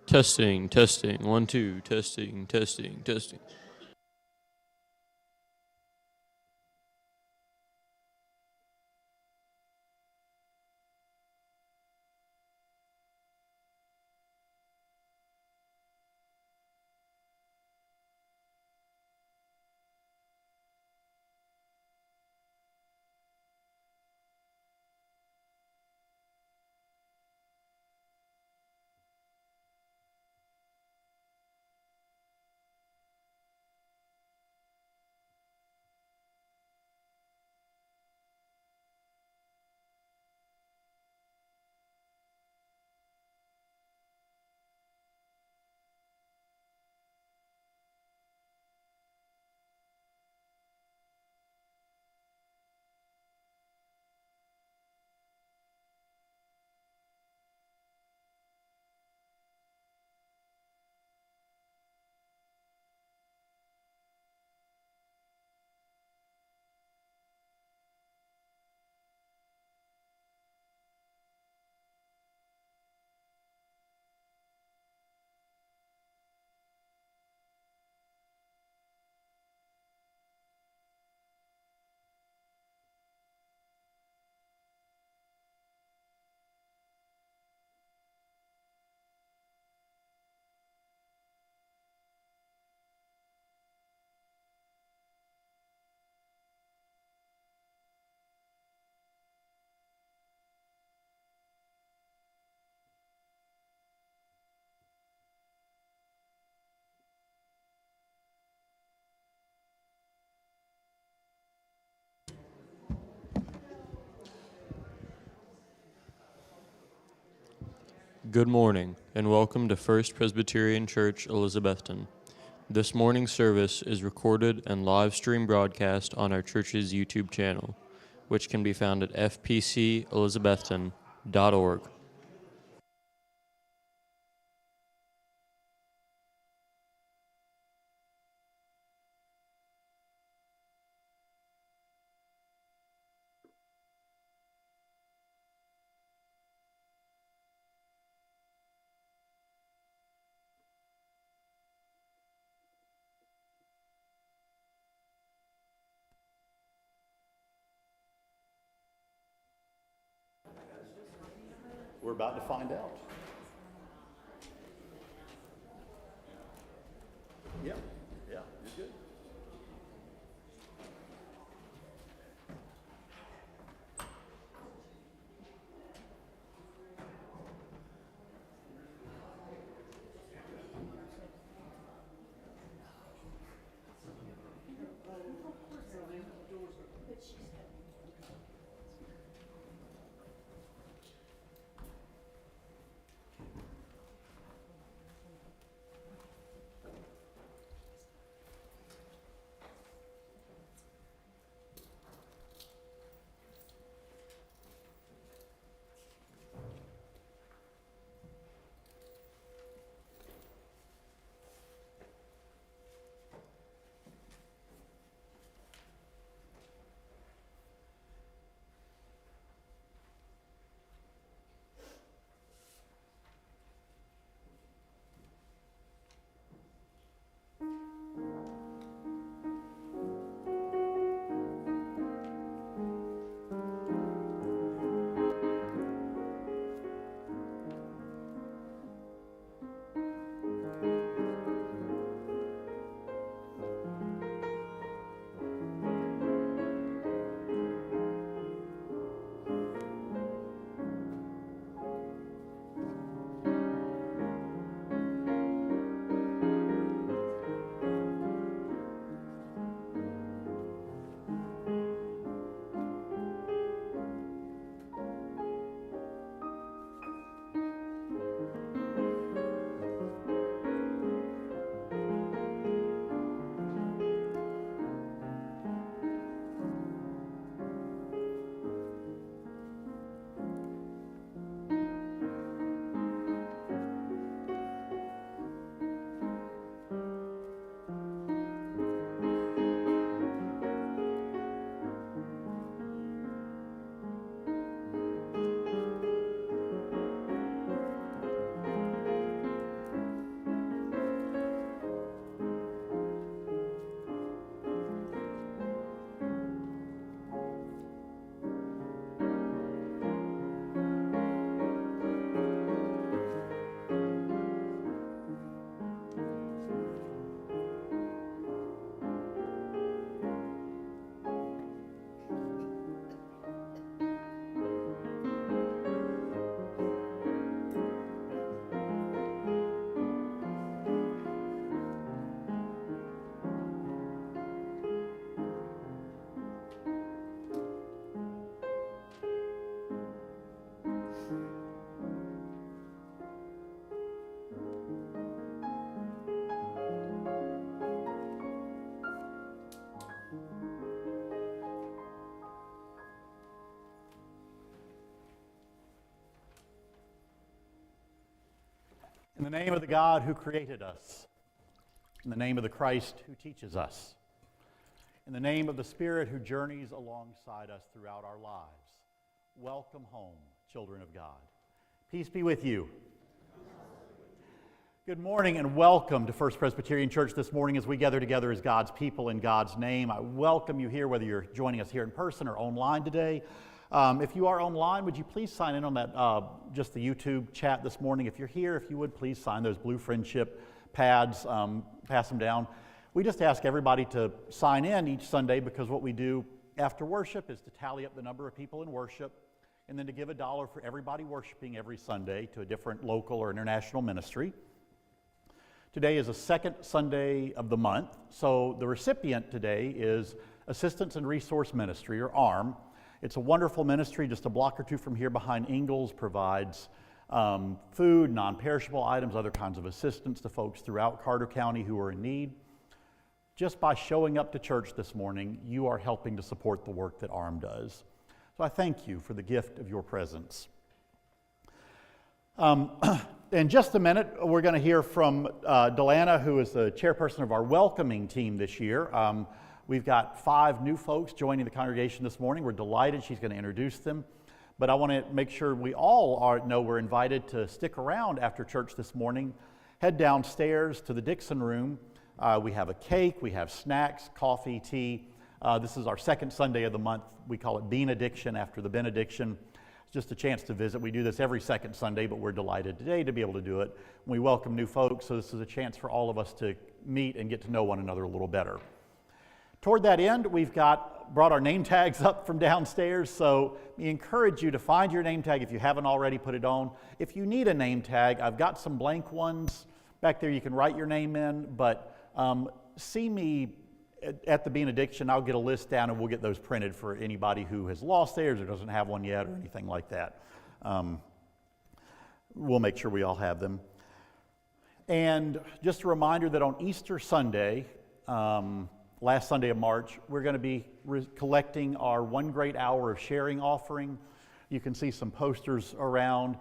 Testing, testing, 1, 2, testing, testing, testing. Good morning, and welcome to First Presbyterian Church, Elizabethton. This morning's service is recorded and live stream broadcast on our church's YouTube channel, which can be found at fpcelizabethton.org. We're about to find out. Yeah, you're good. In the name of the God who created us, in the name of the Christ who teaches us, in the name of the Spirit who journeys alongside us throughout our lives, welcome home, children of God. Peace be with you. Good morning and welcome to First Presbyterian Church this morning as we gather together as God's people in God's name. I welcome you here, whether you're joining us here in person or online today. If you are online, would you please sign in on that, just the YouTube chat this morning? If you're here, if you would please sign those blue friendship pads, pass them down. We just ask everybody to sign in each Sunday because what we do after worship is to tally up the number of people in worship and then to give $1 for everybody worshiping every Sunday to a different local or international ministry. Today is the second Sunday of the month, so the recipient today is Assistance and Resource Ministry, or ARM. It's a wonderful ministry just a block or two from here behind Ingalls, provides food, non-perishable items, other kinds of assistance to folks throughout Carter County who are in need. Just by showing up to church this morning, you are helping to support the work that ARM does. So I thank you for the gift of your presence. In just a minute, we're going to hear from Delana, who is the chairperson of our welcoming team this year. We've got 5 new folks joining the congregation this morning. We're delighted. She's going to introduce them. But I want to make sure we all know we're invited to stick around after church this morning. Head downstairs to the Dixon room. We have a cake, we have snacks, coffee, tea. This is our second Sunday of the month. We call it Benediction after the benediction. It's just a chance to visit. We do this every second Sunday, but we're delighted today to be able to do it. We welcome new folks, so this is a chance for all of us to meet and get to know one another a little better. Toward that end, we've brought our name tags up from downstairs, so we encourage you to find your name tag if you haven't already put it on. If you need a name tag, I've got some blank ones back there you can write your name in, but see me at the benediction. I'll get a list down and we'll get those printed for anybody who has lost theirs or doesn't have one yet or anything like that. We'll make sure we all have them. And just a reminder that on Easter Sunday, last Sunday of March, we're going to be collecting our One Great Hour of Sharing offering. You can see some posters around.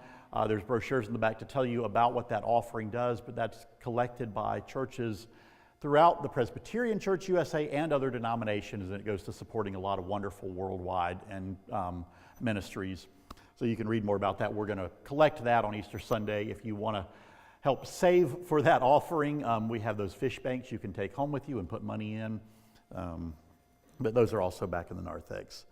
There's brochures in the back to tell you about what that offering does, but that's collected by churches throughout the Presbyterian Church USA and other denominations, and it goes to supporting a lot of wonderful worldwide and ministries. So you can read more about that. We're going to collect that on Easter Sunday. If you want to help save for that offering, we have those fish banks you can take home with you and put money in. But those are also back in the narthex.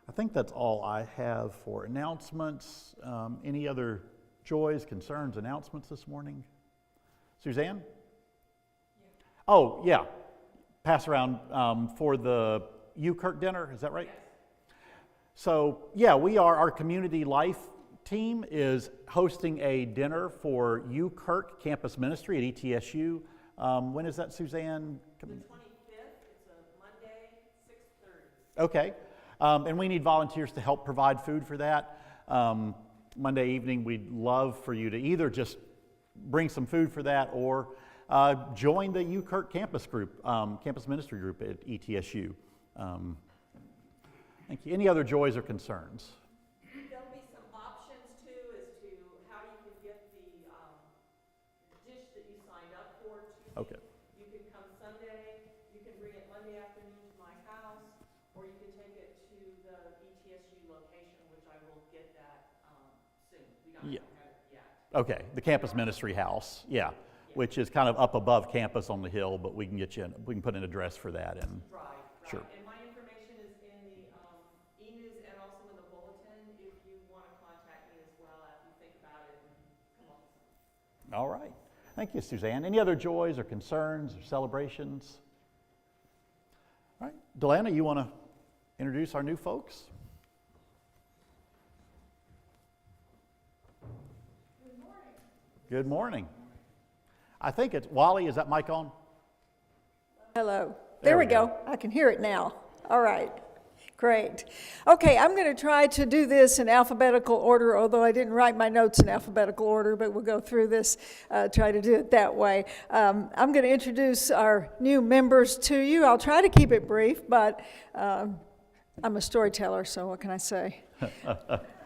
I think that's all I have for announcements. Any other joys, concerns, announcements this morning? Suzanne? Oh, yeah. Pass around for the Kirk dinner, is that right? Yes. So, yeah, our community life team is hosting a dinner for Kirk Campus Ministry at ETSU. When is that, Suzanne? The 25th. It's a Monday, 6:30. Okay. And we need volunteers to help provide food for that. Monday evening, we'd love for you to either just bring some food for that or join the Kirk campus group, campus ministry group at ETSU. Thank you. Any other joys or concerns? There'll be some options too as to how you can get the dish that you signed up for. Okay. You can come Sunday, you can bring it Monday afternoon to my house, or you can take it to the ETSU location, which I will get that soon. We don't have it yet. Okay, the campus ministry house, yeah, which is kind of up above campus on the hill, but we can get you in, we can put an address for that. And right. Sure. And my information is in the e-news and also in the bulletin if you want to contact me as well after you think about it and come up with something. All right. Thank you, Suzanne. Any other joys or concerns or celebrations? All right. Delana, you want to introduce our new folks? Good morning. Good morning. I think it's Wally. Is that mic on? Hello. There There we we go. I can hear it now. All right. Great. Okay, I'm going to try to do this in alphabetical order, although I didn't write my notes in alphabetical order, but we'll go through this, try to do it that way. I'm going to introduce our new members to you. I'll try to keep it brief, but I'm a storyteller, so what can I say?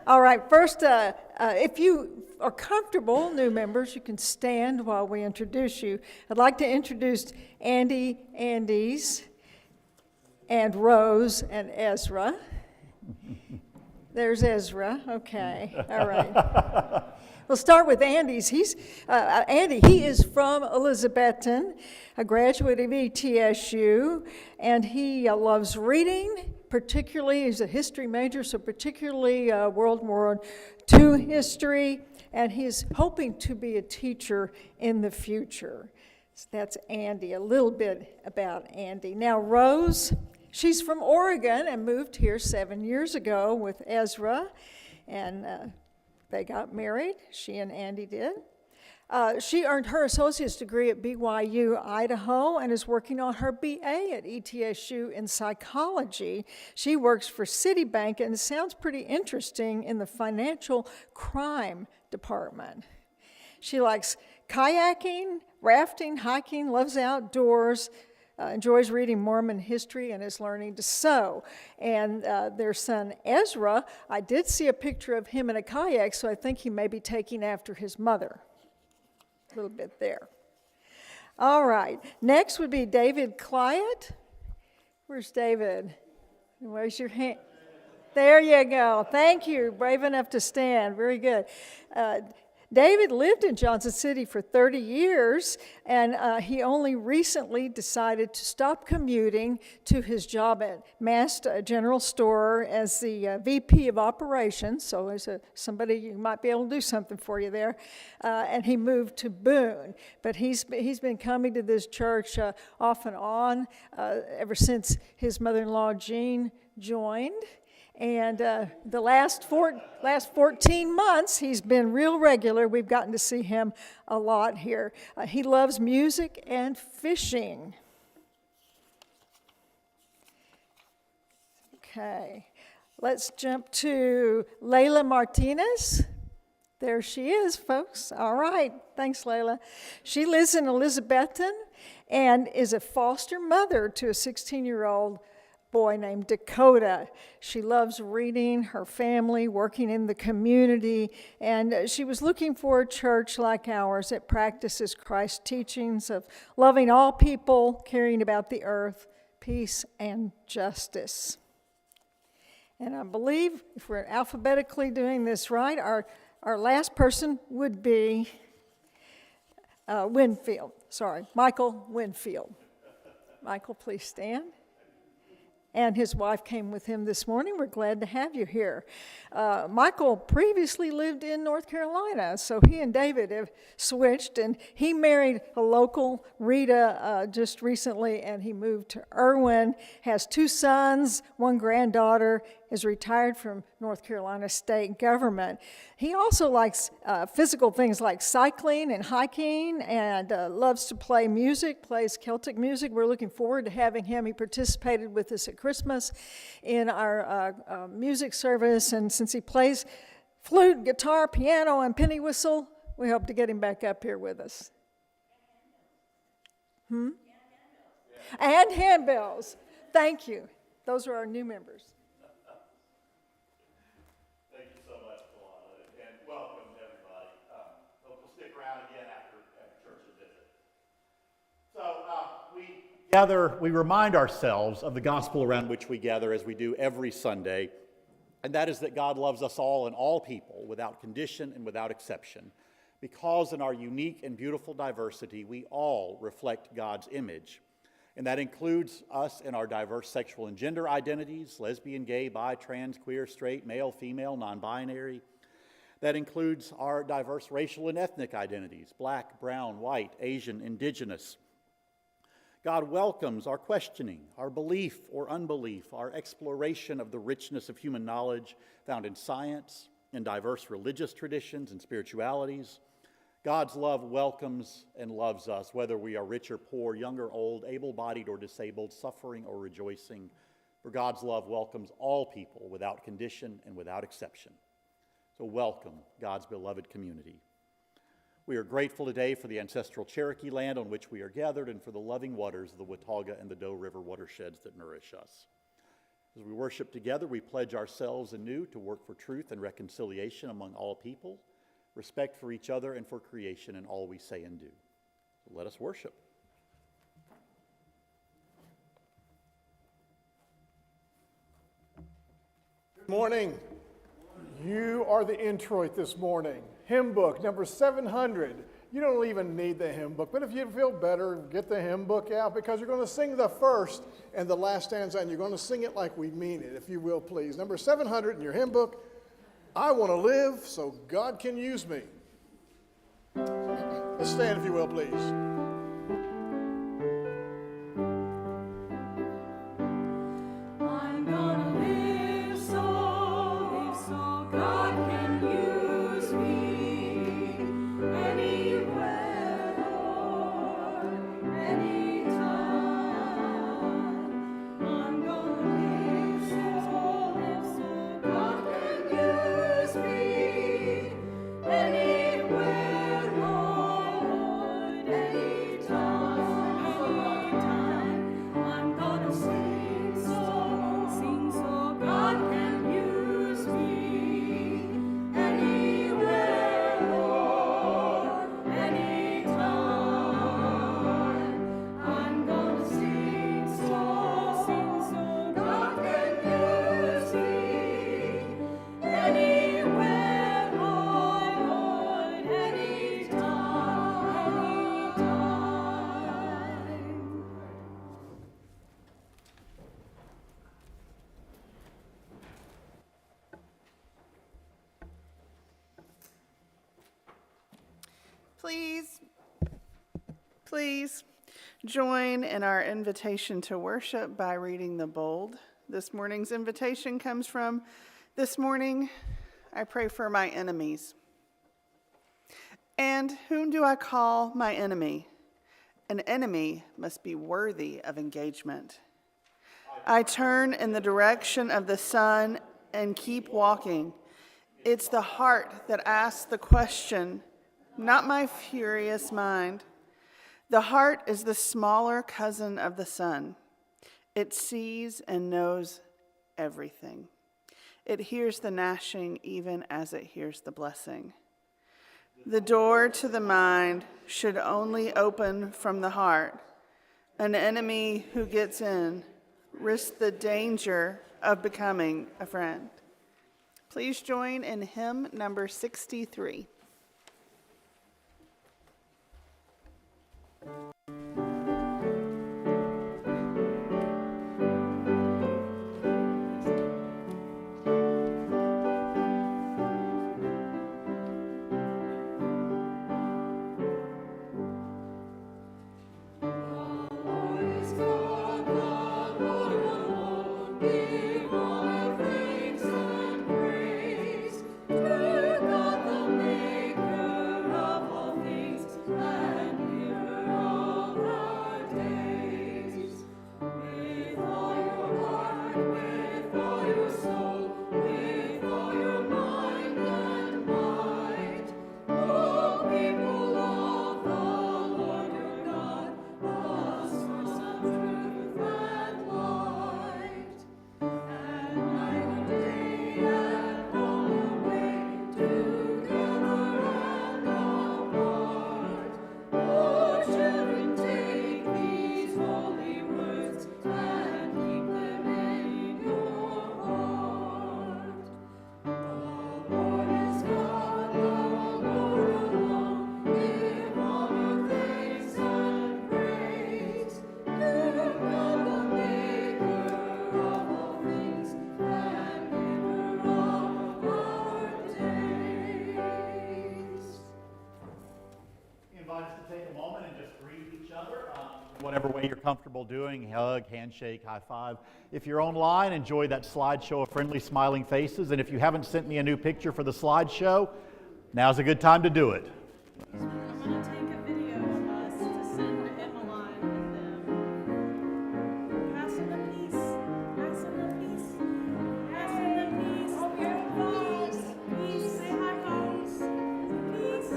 All right, first, if you are comfortable, new members, you can stand while we introduce you. I'd like to introduce Andes, and Rose, and Ezra. There's Ezra, okay, all right. We'll start with Andy's. Andy, he is from Elizabethton, a graduate of ETSU, and he loves reading, particularly, he's a history major, so particularly World War II history, and he's hoping to be a teacher in the future. So that's Andy, a little bit about Andy. Now, Rose, she's from Oregon and moved here 7 years ago with Ezra, and they got married, she and Andy did. She earned her associate's degree at BYU, Idaho, and is working on her BA at ETSU in psychology. She works for Citibank, and it sounds pretty interesting in the financial crime department. She likes kayaking, rafting, hiking, loves outdoors, enjoys reading Mormon history, and is learning to sew. And their son Ezra, I did see a picture of him in a kayak, so I think he may be taking after his mother. A little bit there. All right, next would be David Clyott. Where's David? Where's your hand? There you go. Thank you. Brave enough to stand. Very good. David lived in Johnson City for 30 years, and he only recently decided to stop commuting to his job at Mast General Store as the VP of Operations, so as somebody you might be able to do something for you there, and he moved to Boone. But he's been coming to this church off and on ever since his mother-in-law Jean joined. And the last 14 months, he's been real regular. We've gotten to see him a lot here. He loves music and fishing. Okay, let's jump to Layla Martinez. There she is, folks. All right, thanks, Layla. She lives in Elizabethton and is a foster mother to a 16-year-old boy named Dakota. She loves reading, her family, working in the community, and she was looking for a church like ours that practices Christ's teachings of loving all people, caring about the earth, peace, and justice. And I believe, if we're alphabetically doing this right, our last person would be Michael Winfield. Michael, please stand. And his wife came with him this morning. We're glad to have you here. Michael previously lived in North Carolina, so he and David have switched, and he married a local, Rita, just recently, and he moved to Irwin, has 2 sons, 1 granddaughter, is retired from North Carolina state government. He also likes physical things like cycling and hiking, and loves to play music, plays Celtic music. We're looking forward to having him. He participated with us at Christmas in our music service, and since he plays flute, guitar, piano, and penny whistle, we hope to get him back up here with us. And handbells. Thank you. Those are our new members. We remind ourselves of the gospel around which we gather as we do every Sunday, and that is that God loves us all and all people without condition and without exception, because in our unique and beautiful diversity, we all reflect God's image. And that includes us in our diverse sexual and gender identities, lesbian, gay, bi, trans, queer, straight, male, female, non-binary. That includes our diverse racial and ethnic identities, black, brown, white, Asian, indigenous. God welcomes our questioning, our belief or unbelief, our exploration of the richness of human knowledge found in science, in diverse religious traditions and spiritualities. God's love welcomes and loves us, whether we are rich or poor, young or old, able-bodied or disabled, suffering or rejoicing. For God's love welcomes all people without condition and without exception. So welcome, God's beloved community. We are grateful today for the ancestral Cherokee land on which we are gathered and for the loving waters of the Watauga and the Doe River watersheds that nourish us. As we worship together, we pledge ourselves anew to work for truth and reconciliation among all people, respect for each other and for creation in all we say and do. So let us worship. Good morning. You are the introit this morning. Hymn book number 700. You don't even need the hymn book, but if you feel better, get the hymn book out, because you're going to sing the first and the last stanza, and you're going to sing it like we mean it, if you will, please. Number 700 in your hymn book, I want to live so God can use me. Let's stand, if you will, please. I'm gonna live so God can use me anywhere, Lord, anytime. I'm gonna live so God can use me anywhere, Lord, anytime. I'm gonna sing so God can use me anywhere, Lord, anytime. I'm gonna sing so God can use me anywhere, Lord, anytime. Please join in our invitation to worship by reading the bold. This morning's invitation comes from, "This morning I pray for my enemies. And whom do I call my enemy? An enemy must be worthy of engagement. I turn in the direction of the sun and keep walking. It's the heart that asks the question, not my furious mind. The heart is the smaller cousin of the sun. It sees and knows everything. It hears the gnashing even as it hears the blessing. The door to the mind should only open from the heart. An enemy who gets in risks the danger of becoming a friend." Please join in hymn number 63. Whatever way you're comfortable doing, hug, handshake, high five. If you're online, enjoy that slideshow of friendly, smiling faces. And if you haven't sent me a new picture for the slideshow, now's a good time to do it. I'm gonna take a video of us to send to Emmeline and them. Passing the peace, passing the peace, passing the peace. Oh, your phones. Peace, say hi, phones. Peace,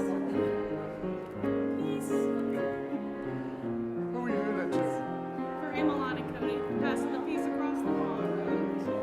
peace. Who are you doing that to? For Emmeline and Cody, passing the peace across the pond.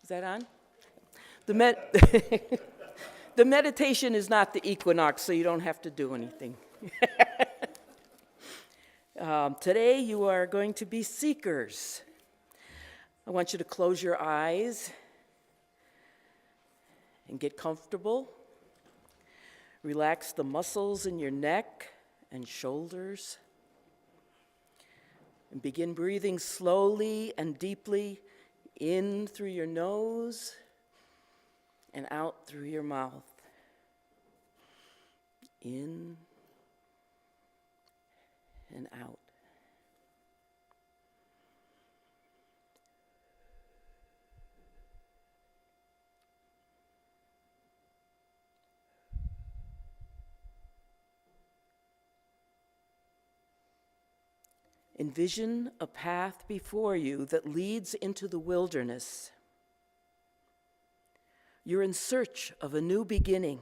that on? The meditation is not the equinox, so you don't have to do anything. Today you are going to be seekers. I want you to close your eyes and get comfortable. Relax the muscles in your neck and shoulders. And begin breathing slowly and deeply in through your nose and out through your mouth. In and out. Envision a path before you that leads into the wilderness. You're in search of a new beginning,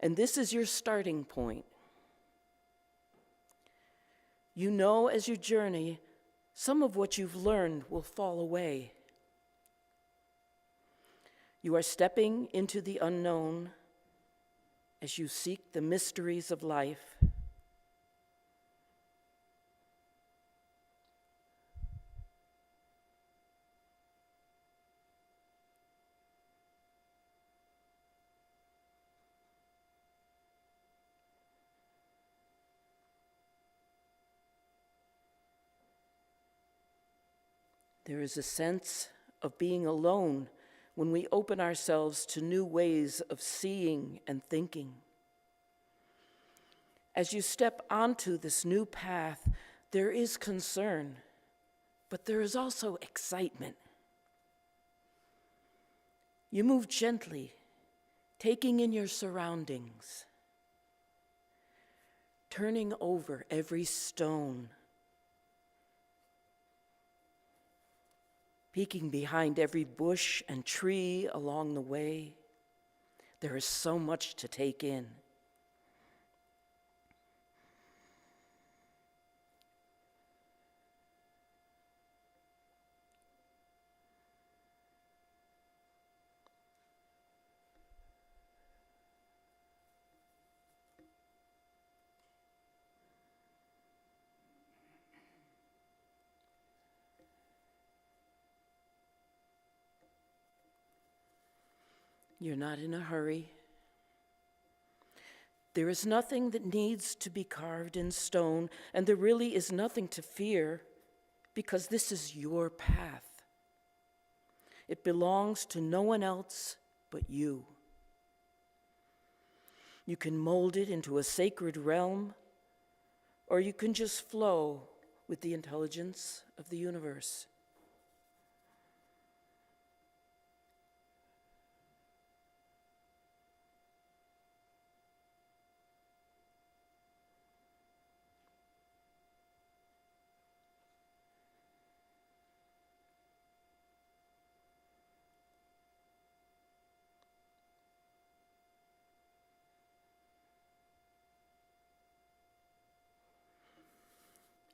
and this is your starting point. You know as you journey, some of what you've learned will fall away. You are stepping into the unknown as you seek the mysteries of life. There is a sense of being alone when we open ourselves to new ways of seeing and thinking. As you step onto this new path, there is concern, but there is also excitement. You move gently, taking in your surroundings, turning over every stone, peeking behind every bush and tree along the way. There is so much to take in. You're not in a hurry. There is nothing that needs to be carved in stone, and there really is nothing to fear, because this is your path. It belongs to no one else but you. You can mold it into a sacred realm, or you can just flow with the intelligence of the universe.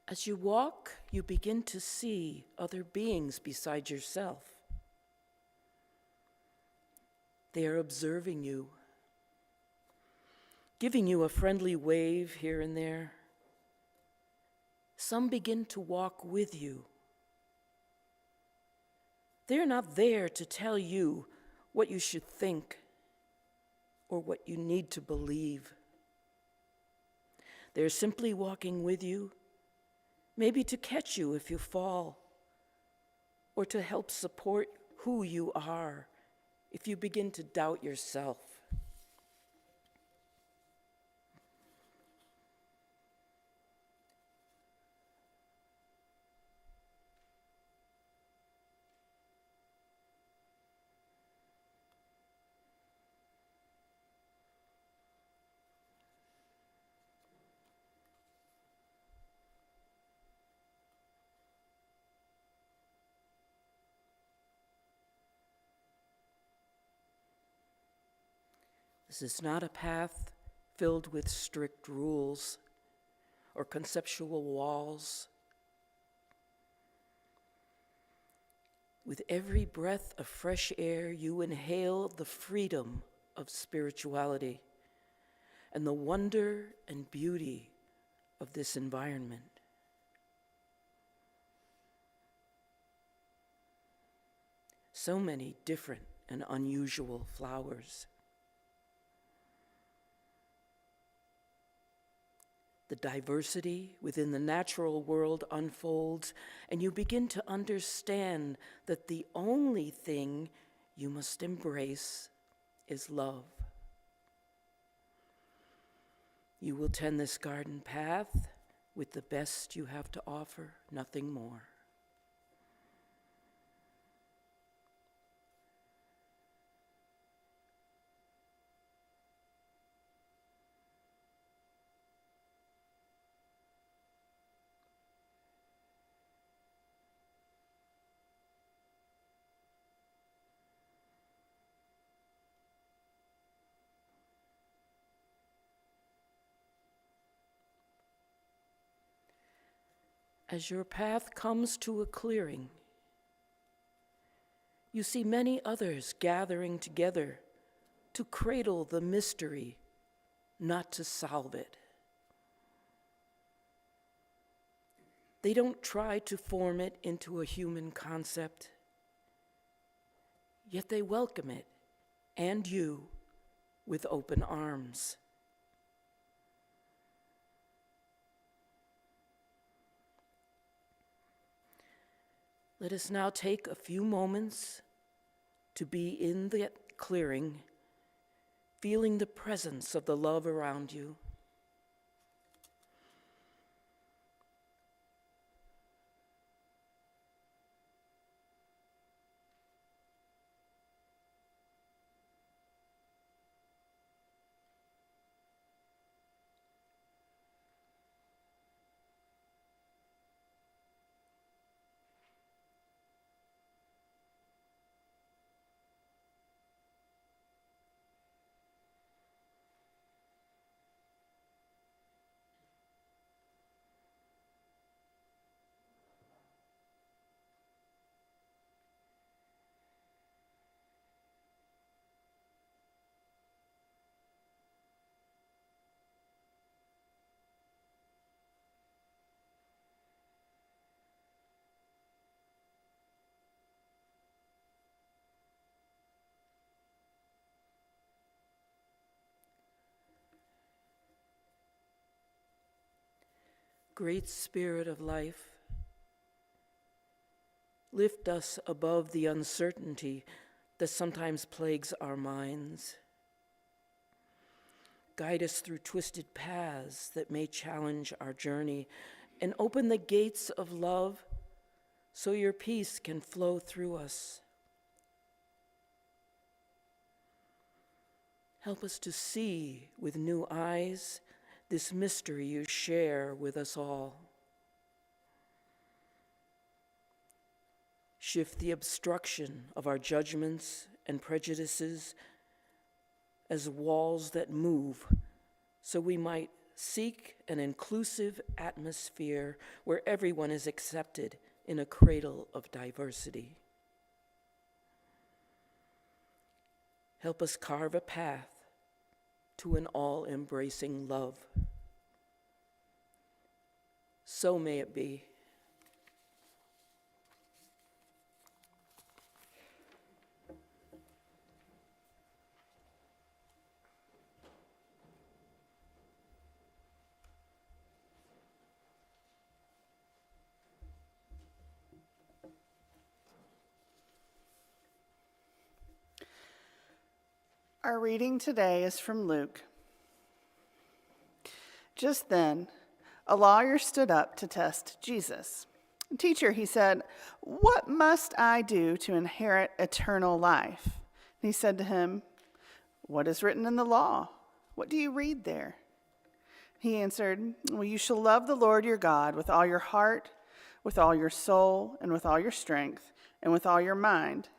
As you walk, you begin to see other beings beside yourself. They are observing you, giving you a friendly wave here and there. Some begin to walk with you. They're not there to tell you what you should think or what you need to believe. They're simply walking with you, maybe to catch you if you fall, or to help support who you are if you begin to doubt yourself. This is not a path filled with strict rules or conceptual walls. With every breath of fresh air, you inhale the freedom of spirituality and the wonder and beauty of this environment. So many different and unusual flowers. The diversity within the natural world unfolds, and you begin to understand that the only thing you must embrace is love. You will tend this garden path with the best you have to offer, nothing more. As your path comes to a clearing, you see many others gathering together to cradle the mystery, not to solve it. They don't try to form it into a human concept, yet they welcome it and you with open arms. Let us now take a few moments to be in the clearing, feeling the presence of the love around you. Great Spirit of life, lift us above the uncertainty that sometimes plagues our minds. Guide us through twisted paths that may challenge our journey, and open the gates of love so your peace can flow through us. Help us to see with new eyes this mystery you share with us all. Shift the obstruction of our judgments and prejudices as walls that move, so we might seek an inclusive atmosphere where everyone is accepted in a cradle of diversity. Help us carve a path to an all-embracing love. So may it be. Our reading today is from Luke. Just then, a lawyer stood up to test Jesus. "Teacher," he said, "what must I do to inherit eternal life?" And he said to him, "What is written in the law? What do you read there?" He answered, "Well, you shall love the Lord your God with all your heart, with all your soul, and with all your strength, and with all your mind,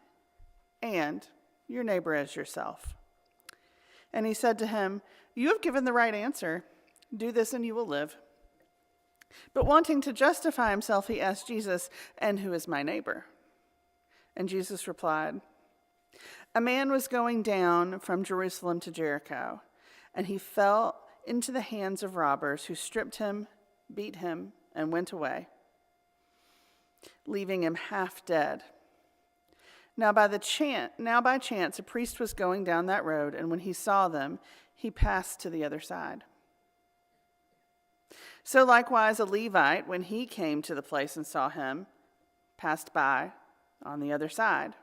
and your neighbor as yourself." And he said to him, "You have given the right answer. Do this and you will live." But wanting to justify himself, he asked Jesus, "And who is my neighbor?" And Jesus replied, "A man was going down from Jerusalem to Jericho, and he fell into the hands of robbers who stripped him, beat him, and went away, leaving him half dead. Now by chance a priest was going down that road, and when he saw them, he passed to the other side. So likewise a Levite, when he came to the place and saw him, passed by on the other side.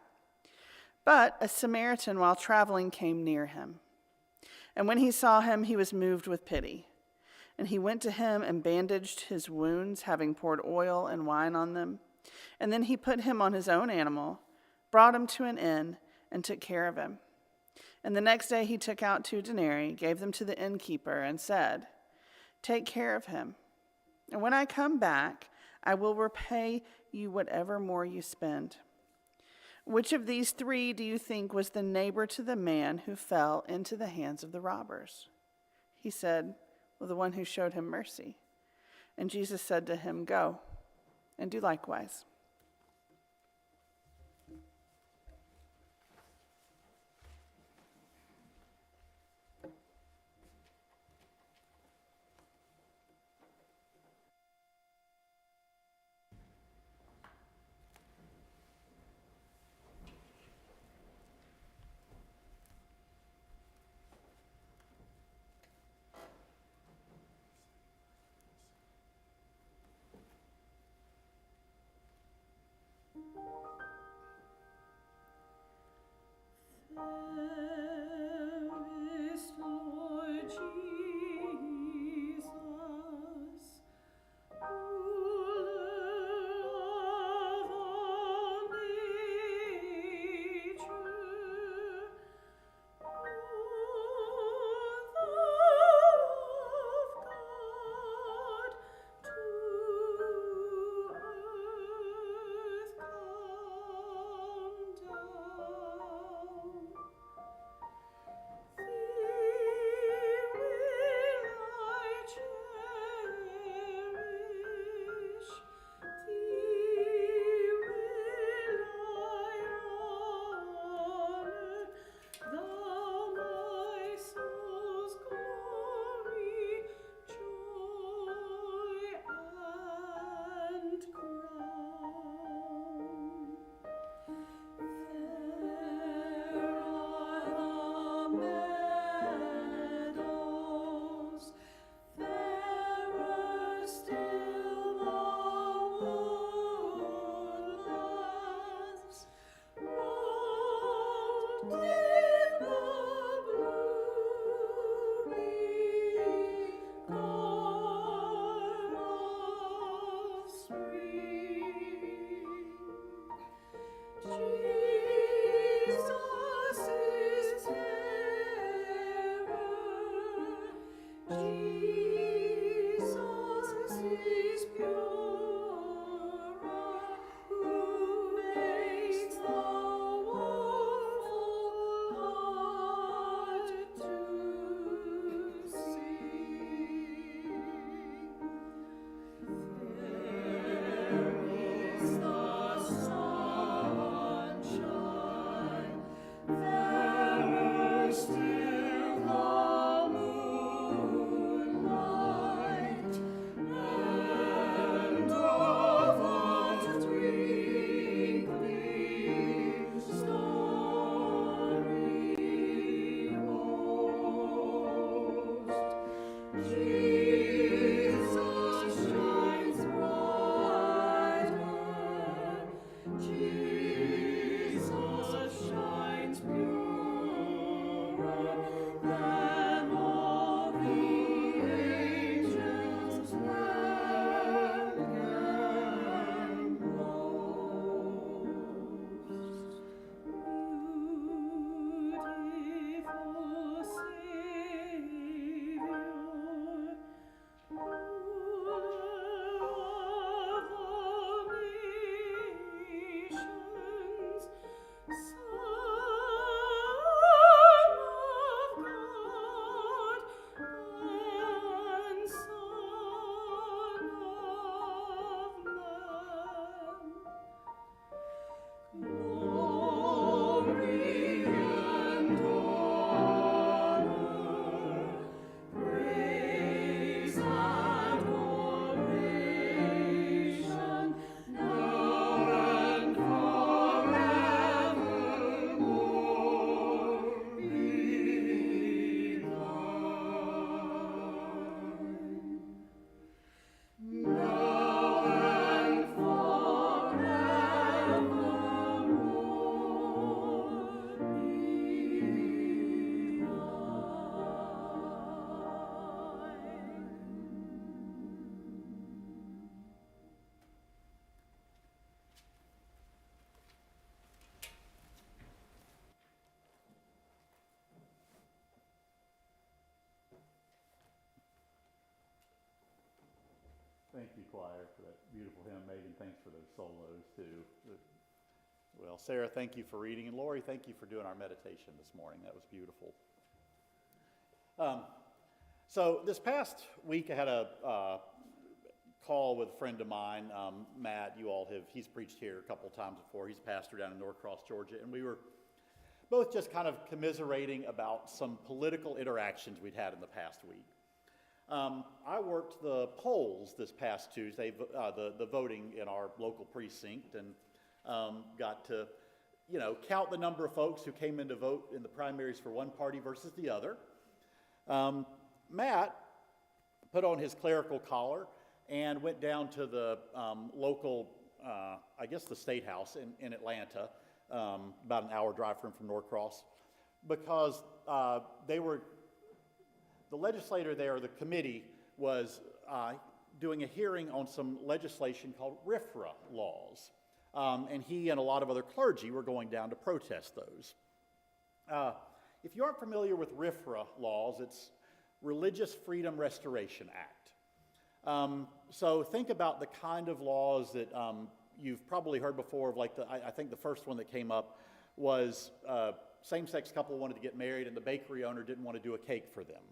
But a Samaritan, while traveling, came near him. And when he saw him, he was moved with pity. And he went to him and bandaged his wounds, having poured oil and wine on them. And then he put him on his own animal, brought him to an inn, and took care of him. And the next day he took out 2 denarii, gave them to the innkeeper, and said, 'Take care of him, and when I come back, I will repay you whatever more you spend.' Which of these 3 do you think was the neighbor to the man who fell into the hands of the robbers?" He said, "Well, the one who showed him mercy." And Jesus said to him, "Go and do likewise." thank you, choir, for that beautiful hymn. Megan, thanks for those solos, too. Well, Sarah, thank you for reading. And Lori, thank you for doing our meditation this morning. That was beautiful. So this past week, I had a call with a friend of mine, Matt. He's preached here a couple times before. He's a pastor down in Norcross, Georgia. And we were both just kind of commiserating about some political interactions we'd had in the past week. I worked the polls this past Tuesday, the voting in our local precinct, and got to, count the number of folks who came in to vote in the primaries for one party versus the other. Matt put on his clerical collar and went down to the local, the State House in Atlanta, about an hour drive from Norcross, because the legislator there, the committee, was doing a hearing on some legislation called RFRA laws. And he and a lot of other clergy were going down to protest those. If you aren't familiar with RFRA laws, it's Religious Freedom Restoration Act. So think about the kind of laws that you've probably heard before, like I think the first one that came up was same-sex couple wanted to get married and the bakery owner didn't want to do a cake for them.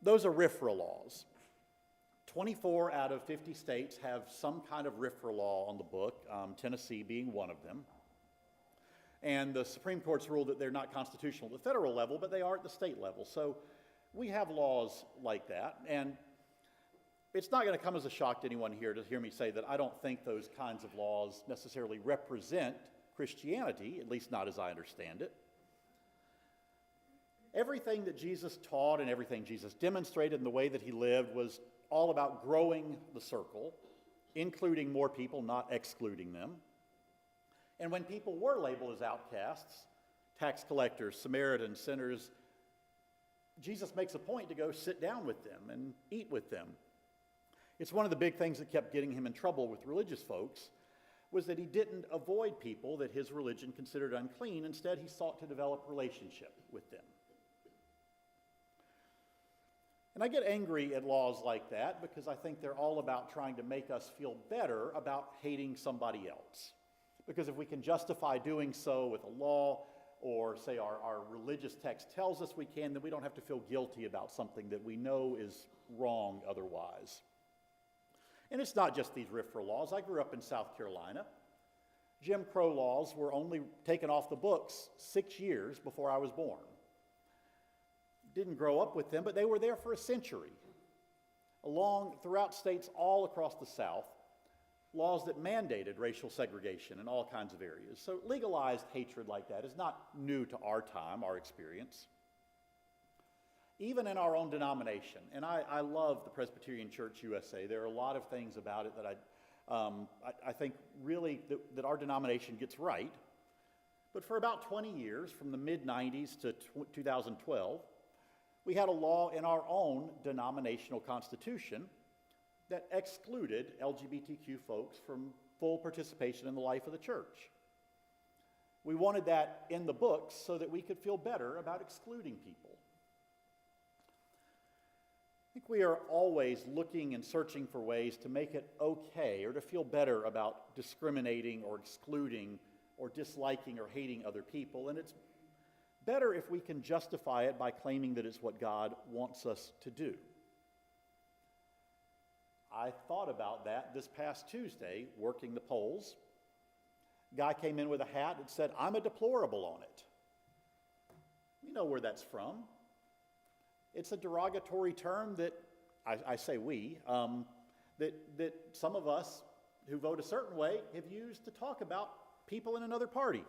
Those are RFRA laws. 24 out of 50 states have some kind of RFRA law on the book, Tennessee being one of them. And the Supreme Court's ruled that they're not constitutional at the federal level, but they are at the state level. So we have laws like that. And it's not going to come as a shock to anyone here to hear me say that I don't think those kinds of laws necessarily represent Christianity, at least not as I understand it. Everything that Jesus taught and everything Jesus demonstrated in the way that he lived was all about growing the circle, including more people, not excluding them. And when people were labeled as outcasts, tax collectors, Samaritans, sinners, Jesus makes a point to go sit down with them and eat with them. It's one of the big things that kept getting him in trouble with religious folks, was that he didn't avoid people that his religion considered unclean. Instead, he sought to develop relationship with them. And I get angry at laws like that because I think they're all about trying to make us feel better about hating somebody else. Because if we can justify doing so with a law, or say our religious text tells us we can, then we don't have to feel guilty about something that we know is wrong otherwise. And it's not just these RFRA laws. I grew up in South Carolina. Jim Crow laws were only taken off the books 6 years before I was born. Didn't grow up with them, but they were there for a century. Throughout states all across the South, laws that mandated racial segregation in all kinds of areas. So legalized hatred like that is not new to our time, our experience. Even in our own denomination, and I love the Presbyterian Church USA. There are a lot of things about it that I think really that our denomination gets right. But for about 20 years, from the mid-90s to 2012, we had a law in our own denominational constitution that excluded LGBTQ folks from full participation in the life of the church. We wanted that in the books so that we could feel better about excluding people. I think we are always looking and searching for ways to make it okay or to feel better about discriminating or excluding or disliking or hating other people. And it's better if we can justify it by claiming that it's what God wants us to do. I thought about that this past Tuesday, working the polls. Guy came in with a hat that said, "I'm a deplorable" on it. You know where that's from. It's a derogatory term that, I say we, that some of us who vote a certain way have used to talk about people in another party.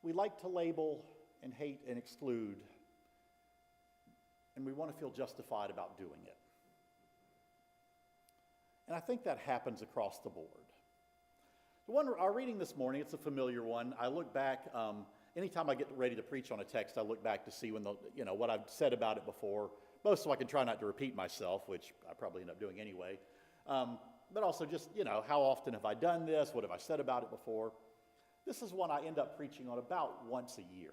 We like to label and hate and exclude, and we want to feel justified about doing it. And I think that happens across the board. Our reading this morning, it's a familiar one. I look back, anytime I get ready to preach on a text, I look back to see what I've said about it before, both so I can try not to repeat myself, which I probably end up doing anyway, but also just, how often have I done this? What have I said about it before? This is one I end up preaching on about once a year.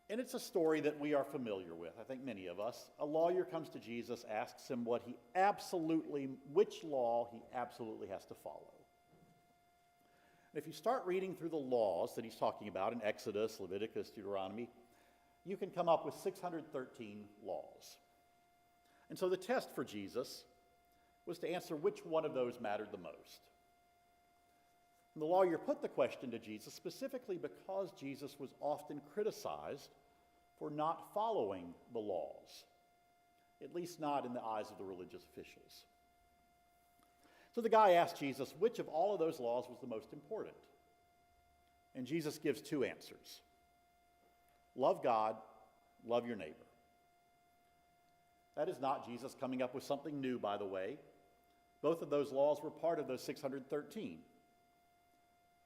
And it's a story that we are familiar with, I think many of us. A lawyer comes to Jesus, asks him which law he absolutely has to follow. And if you start reading through the laws that he's talking about in Exodus, Leviticus, Deuteronomy, you can come up with 613 laws. And so the test for Jesus was to answer which one of those mattered the most. And the lawyer put the question to Jesus specifically because Jesus was often criticized for not following the laws, at least not in the eyes of the religious officials. So the guy asked Jesus which of all of those laws was the most important. And Jesus gives two answers. Love God, love your neighbor. That is not Jesus coming up with something new, by the way. Both of those laws were part of those 613.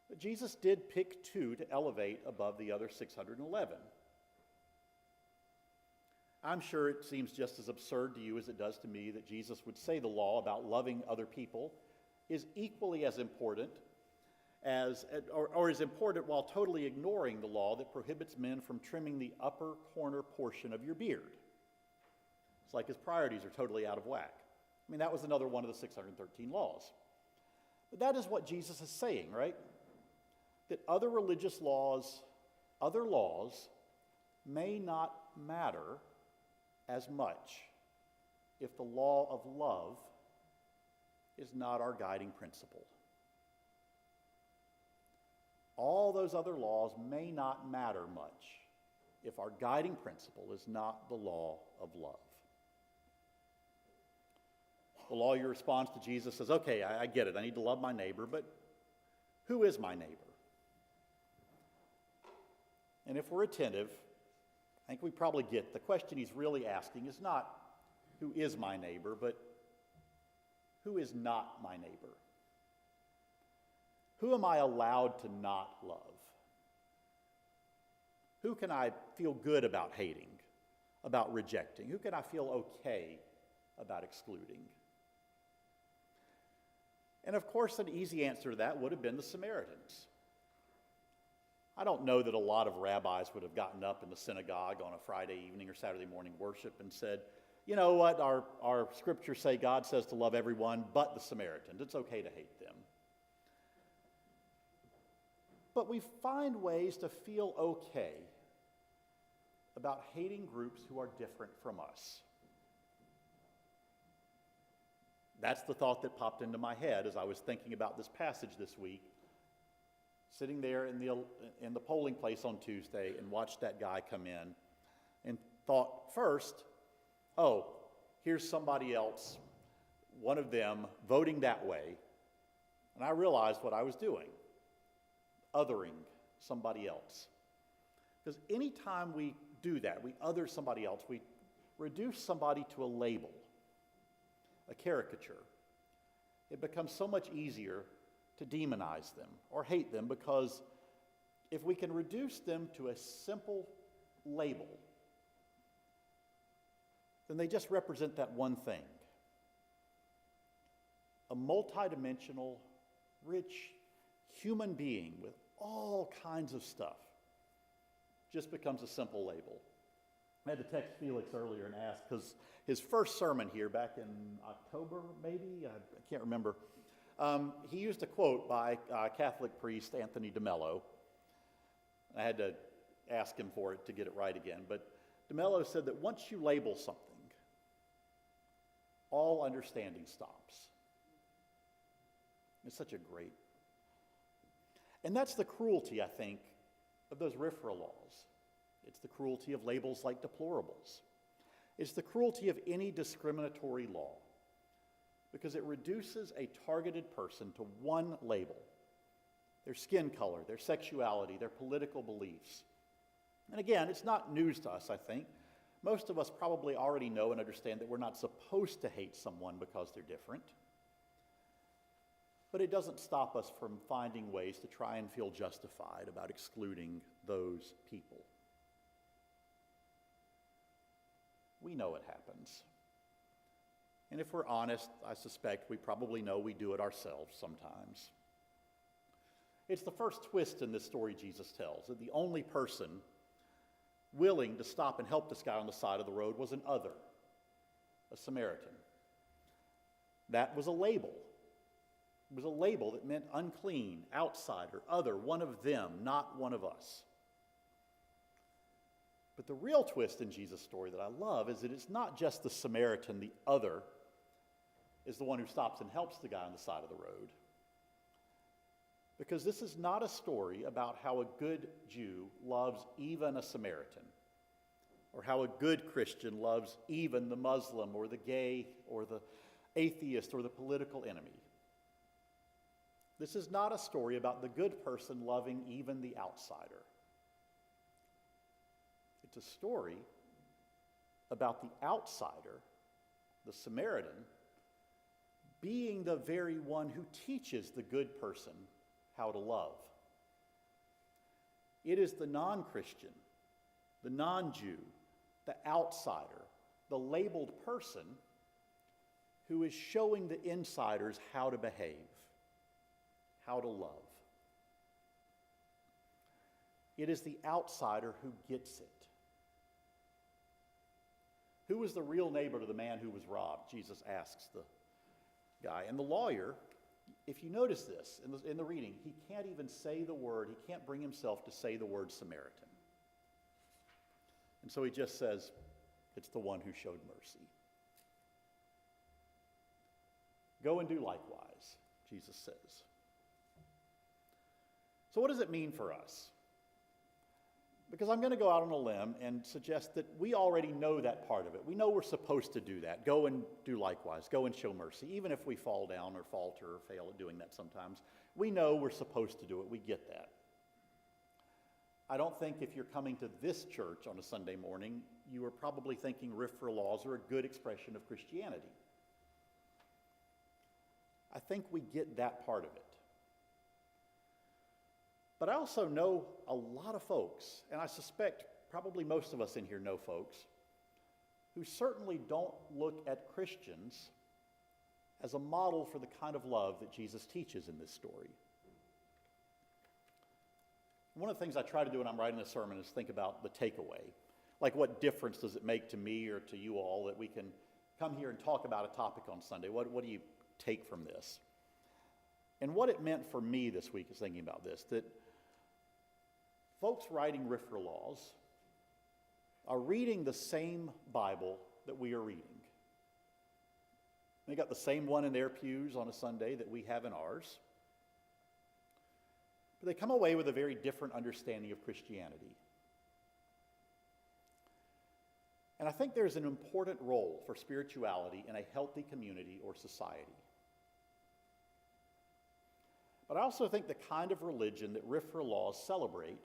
But Jesus did pick two to elevate above the other 611. I'm sure it seems just as absurd to you as it does to me that Jesus would say the law about loving other people is equally as important or is important while totally ignoring the law that prohibits men from trimming the upper corner portion of your beard. It's like his priorities are totally out of whack. I mean, that was another one of the 613 laws. But that is what Jesus is saying, right? That other religious laws, other laws, may not matter as much if the law of love is not our guiding principle. All those other laws may not matter much if our guiding principle is not the law of love. The lawyer responds to Jesus, says, okay, I get it. I need to love my neighbor, but who is my neighbor? And if we're attentive, I think we probably get the question he's really asking is not who is my neighbor, but who is not my neighbor? Who am I allowed to not love? Who can I feel good about hating, about rejecting? Who can I feel okay about excluding? And of course, an easy answer to that would have been the Samaritans. I don't know that a lot of rabbis would have gotten up in the synagogue on a Friday evening or Saturday morning worship and said, you know what, our scriptures say God says to love everyone but the Samaritans. It's okay to hate them. But we find ways to feel okay about hating groups who are different from us. That's the thought that popped into my head as I was thinking about this passage this week, sitting there in the polling place on Tuesday and watched that guy come in and thought first, oh, here's somebody else, one of them, voting that way. And I realized what I was doing, othering somebody else. Because anytime we do that, we other somebody else, we reduce somebody to a label, a caricature. It becomes so much easier to demonize them or hate them because if we can reduce them to a simple label, then they just represent that one thing. A multidimensional, rich human being with all kinds of stuff just becomes a simple label. I had to text Felix earlier and ask, because his first sermon here back in October, maybe, I can't remember, he used a quote by Catholic priest Anthony DeMello. I had to ask him for it to get it right again, but DeMello said that once you label something, all understanding stops. It's such a great... And that's the cruelty, I think, of those RFRA laws. It's the cruelty of labels like deplorables. It's the cruelty of any discriminatory law because it reduces a targeted person to one label, their skin color, their sexuality, their political beliefs. And again, it's not news to us, I think. Most of us probably already know and understand that we're not supposed to hate someone because they're different. But it doesn't stop us from finding ways to try and feel justified about excluding those people. We know it happens. And if we're honest, I suspect we probably know we do it ourselves sometimes. It's the first twist in this story Jesus tells, that the only person willing to stop and help this guy on the side of the road was an other, a Samaritan. That was a label. It was a label that meant unclean, outsider, other, one of them, not one of us. But the real twist in Jesus' story that I love is that it's not just the Samaritan, the other, is the one who stops and helps the guy on the side of the road. Because this is not a story about how a good Jew loves even a Samaritan, or how a good Christian loves even the Muslim or the gay or the atheist or the political enemy. This is not a story about the good person loving even the outsider. It's a story about the outsider, the Samaritan, being the very one who teaches the good person how to love. It is the non-Christian, the non-Jew, the outsider, the labeled person who is showing the insiders how to behave, how to love. It is the outsider who gets it. Who was the real neighbor to the man who was robbed? Jesus asks the guy. And the lawyer, if you notice this in the reading, he can't even say the word, he can't bring himself to say the word Samaritan. And so he just says, it's the one who showed mercy. Go and do likewise, Jesus says. So what does it mean for us? Because I'm going to go out on a limb and suggest that we already know that part of it. We know we're supposed to do that. Go and do likewise. Go and show mercy. Even if we fall down or falter or fail at doing that sometimes, we know we're supposed to do it. We get that. I don't think if you're coming to this church on a Sunday morning, you are probably thinking RFRA laws are a good expression of Christianity. I think we get that part of it. But I also know a lot of folks, and I suspect probably most of us in here know folks, who certainly don't look at Christians as a model for the kind of love that Jesus teaches in this story. One of the things I try to do when I'm writing a sermon is think about the takeaway. Like, what difference does it make to me or to you all that we can come here and talk about a topic on Sunday? What do you take from this? And what it meant for me this week is thinking about this, that folks writing RFRA laws are reading the same Bible that we are reading. They got the same one in their pews on a Sunday that we have in ours. But they come away with a very different understanding of Christianity. And I think there's an important role for spirituality in a healthy community or society. But I also think the kind of religion that RFRA laws celebrate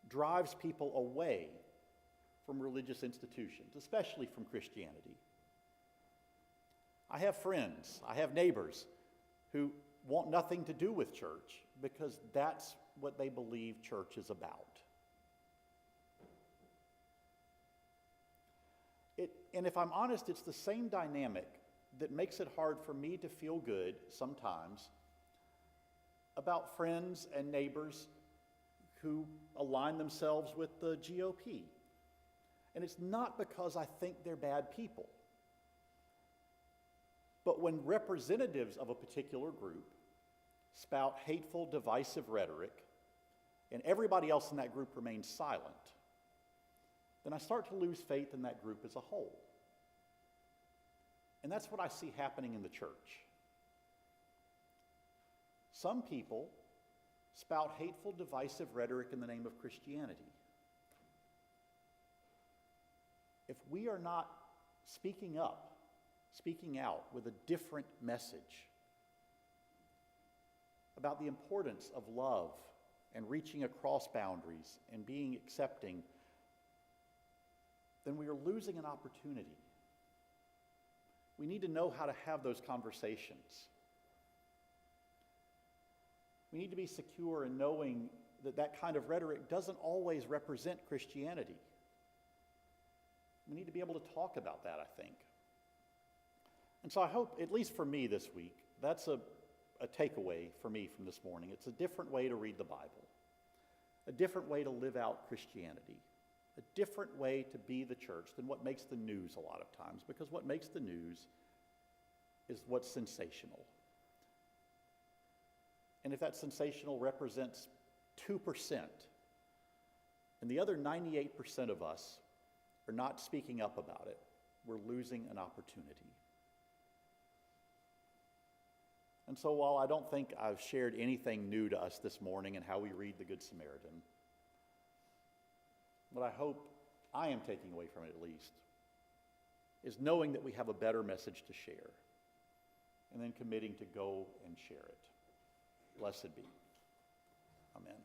drives people away from religious institutions, especially from Christianity. I have friends, I have neighbors who want nothing to do with church because that's what they believe church is about. And if I'm honest, it's the same dynamic that makes it hard for me to feel good sometimes about friends and neighbors who align themselves with the GOP. And it's not because I think they're bad people. But when representatives of a particular group spout hateful, divisive rhetoric, and everybody else in that group remains silent, then I start to lose faith in that group as a whole. And that's what I see happening in the church. Some people spout hateful, divisive rhetoric in the name of Christianity. If we are not speaking up, speaking out with a different message about the importance of love and reaching across boundaries and being accepting, then we are losing an opportunity. We need to know how to have those conversations. We need to be secure in knowing that that kind of rhetoric doesn't always represent Christianity. We need to be able to talk about that, I think. And so I hope, at least for me this week, that's a takeaway for me from this morning. It's a different way to read the Bible, a different way to live out Christianity. a different way to be the church than what makes the news a lot of times, because what makes the news is what's sensational. And if that sensational represents 2%, and the other 98% of us are not speaking up about it, we're losing an opportunity. And so while I don't think I've shared anything new to us this morning in how we read the Good Samaritan, what I hope I am taking away from it at least is knowing that we have a better message to share, and then committing to go and share it. Blessed be. Amen.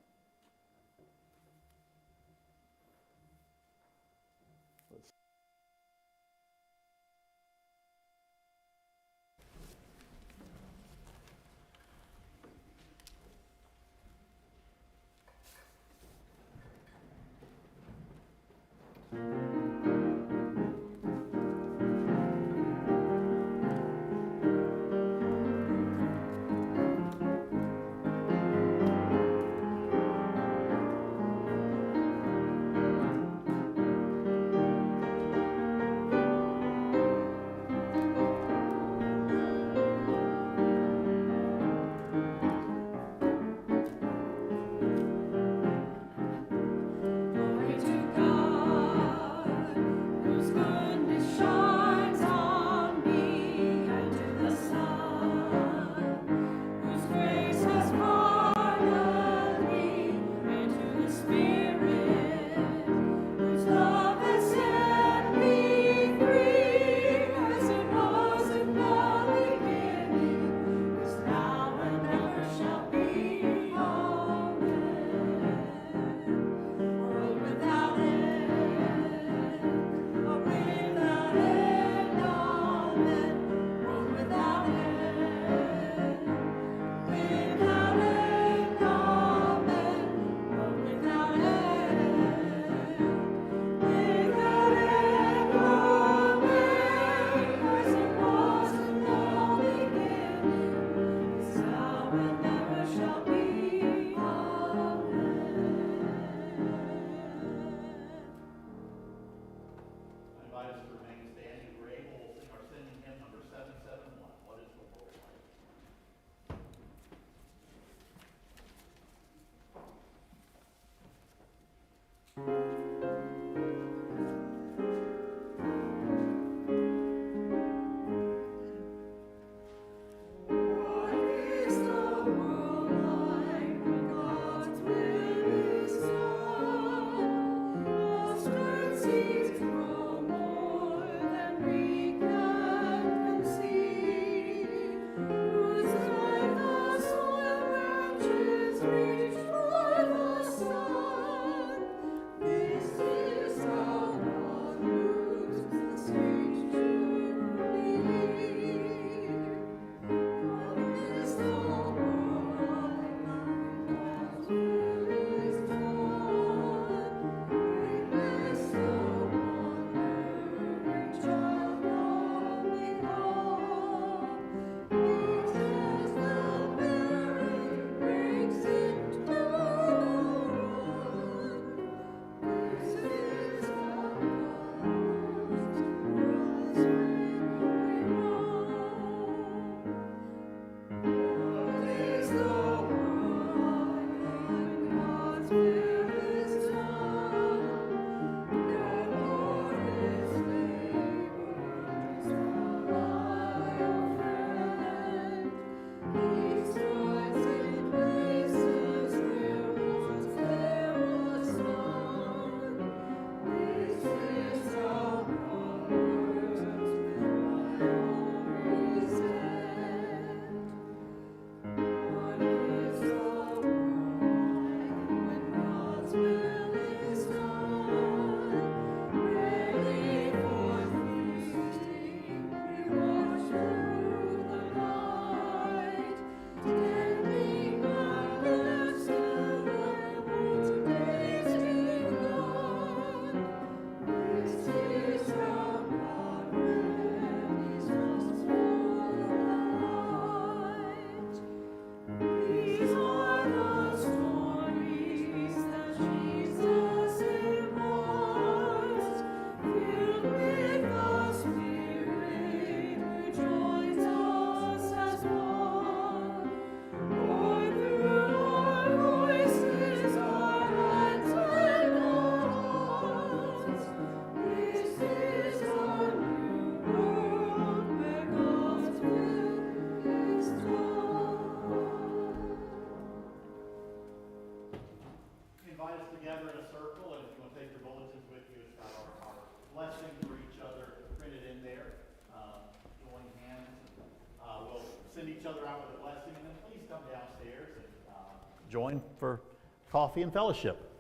each other out with a blessing, and then please come downstairs and join for coffee and fellowship.